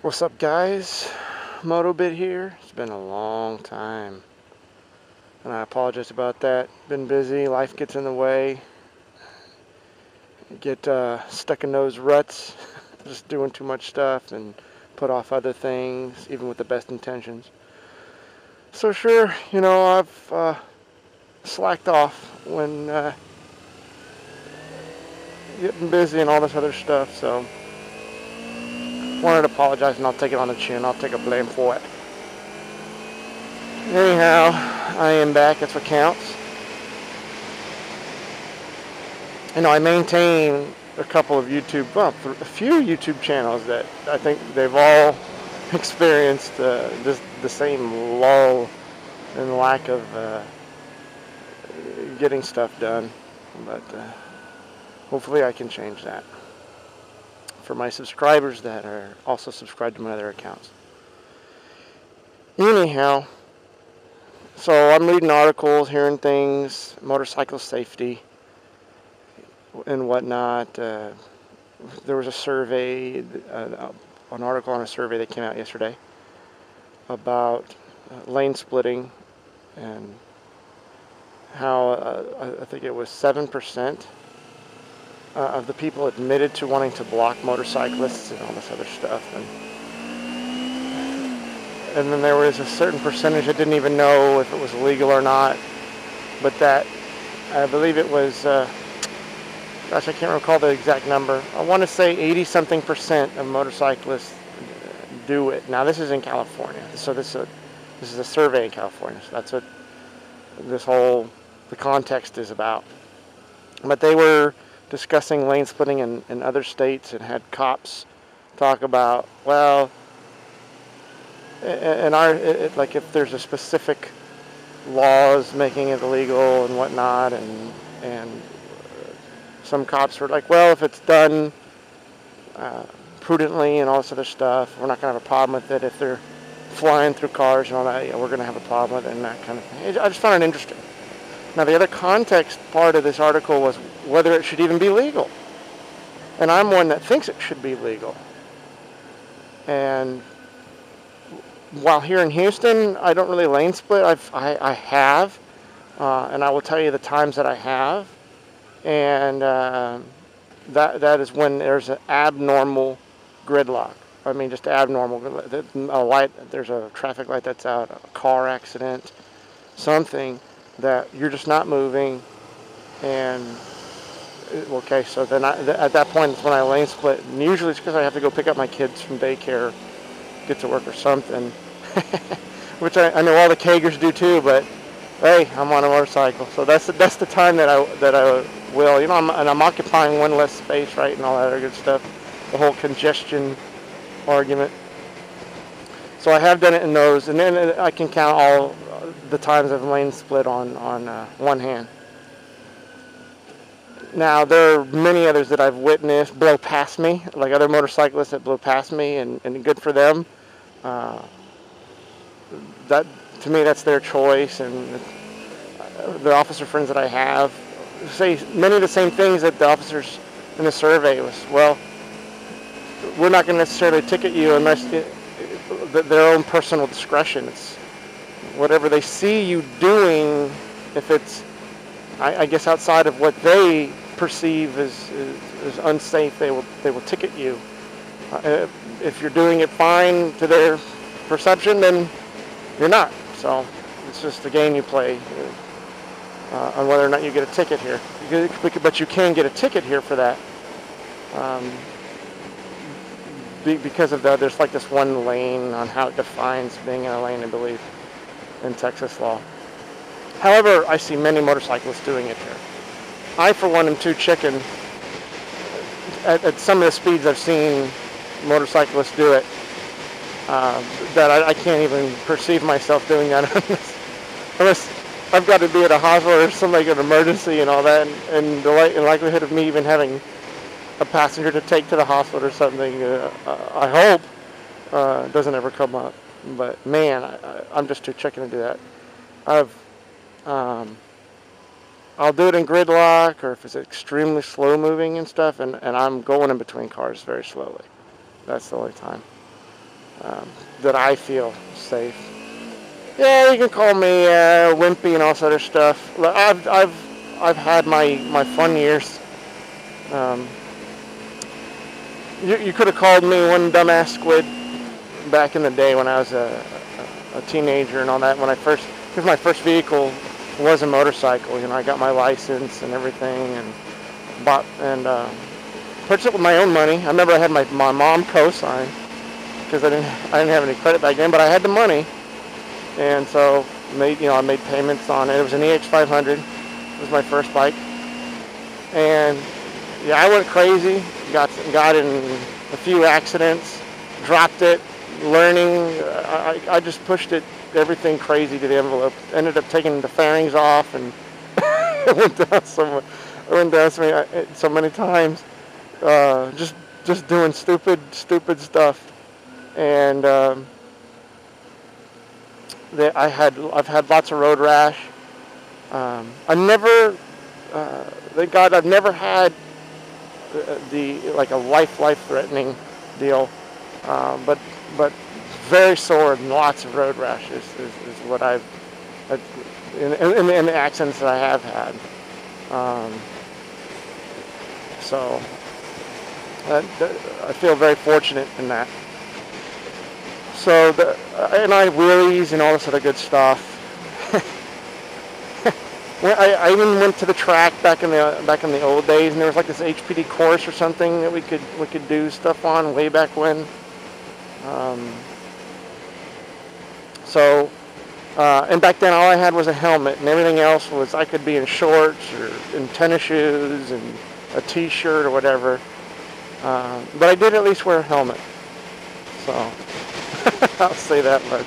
What's up, guys? MotoBit here. It's been a long time, and I apologize about that. Been busy, life gets in the way. Get stuck in those ruts, just doing too much stuff and put off other things, even with the best intentions. So sure, I've slacked off when getting busy and all this other stuff, so wanted to apologize, and I'll take it on the chin. I'll take a blame for it. Anyhow, I am back. That's what counts. I maintain a couple of a few YouTube channels that I think they've all experienced the same lull and lack of getting stuff done. But hopefully I can change that for my subscribers that are also subscribed to my other accounts. Anyhow, so I'm reading articles, hearing things, motorcycle safety and whatnot. There was a survey, an article on a survey that came out yesterday about lane splitting and how I think it was 7% of the people admitted to wanting to block motorcyclists and all this other stuff. And then there was a certain percentage that didn't even know if it was legal or not. But that, I believe it was, gosh, I can't recall the exact number. I want to say 80-something% of motorcyclists do it. Now, this is in California. So this is a survey in California. So that's what the context is about. But they were discussing lane splitting in other states and had cops talk about, well, like if there's a specific laws making it illegal and whatnot, and some cops were like, well, if it's done prudently and all this other stuff, we're not going to have a problem with it. If they're flying through cars and all that, we're going to have a problem with it and that kind of thing. I just found it interesting. Now, the other context part of this article was whether it should even be legal. And I'm one that thinks it should be legal. And while here in Houston, I don't really lane split. I have, and I will tell you the times that I have. And that is when there's an abnormal gridlock. I mean, just abnormal. A light, there's a traffic light that's out, a car accident, something that you're just not moving. And okay, so then at that point it's when I lane split. And usually it's because I have to go pick up my kids from daycare, get to work or something, which I know all the Kagers do too. But hey, I'm on a motorcycle, so that's the time that I will. I'm occupying one less space, right, and all that other good stuff. The whole congestion argument. So I have done it in those, and then I can count all the times I've lane split on one hand. Now, there are many others that I've witnessed blow past me, like other motorcyclists that blow past me, and good for them. That, to me, that's their choice, and the officer friends that I have say many of the same things that the officers in the survey was, well, we're not going to necessarily ticket you unless their own personal discretion. It's whatever they see you doing. If it's, I guess, outside of what they perceive as unsafe, they will ticket you. If you're doing it fine to their perception, then you're not. So it's just a game you play on whether or not you get a ticket here. But you can get a ticket here for that. Because of there's like this one lane on how it defines being in a lane, I believe, in Texas law. However, I see many motorcyclists doing it here. I, for one, am too chicken at some of the speeds I've seen motorcyclists do it, that I can't even perceive myself doing that unless I've got to be at a hospital or something like an emergency and all that, and the likelihood of me even having a passenger to take to the hospital or something, I hope, doesn't ever come up. But man, I'm just too chicken to do that. I'll do it in gridlock, or if it's extremely slow moving and stuff, and I'm going in between cars very slowly. That's the only time. that I feel safe. Yeah, you can call me wimpy and all this other stuff. I've had my fun years. Um, you could have called me one dumbass squid back in the day when I was a teenager and all that. Because my first vehicle was a motorcycle. I got my license and everything, and bought and purchased it with my own money. I remember I had my mom co-sign because I didn't have any credit back then, but I had the money, and so I made payments on it. It was an EX500. It was my first bike, and yeah, I went crazy. Got in a few accidents, dropped it, learning. I just pushed everything crazy to the envelope. Ended up taking the fairings off, and it went down so many times. Just doing stupid stuff, and I've had lots of road rash. I never, thank God, I've never had like a life-threatening deal, but very sore and lots of road rashes is what I've in the accidents that I have had. So I feel very fortunate in that. So and I have wheelies and all this other good stuff. I even went to the track back in the old days, and there was like this HPD course or something that we could do stuff on way back when. And back then all I had was a helmet, and everything else was I could be in shorts or in tennis shoes and a t-shirt or whatever. But I did at least wear a helmet. So I'll say that much.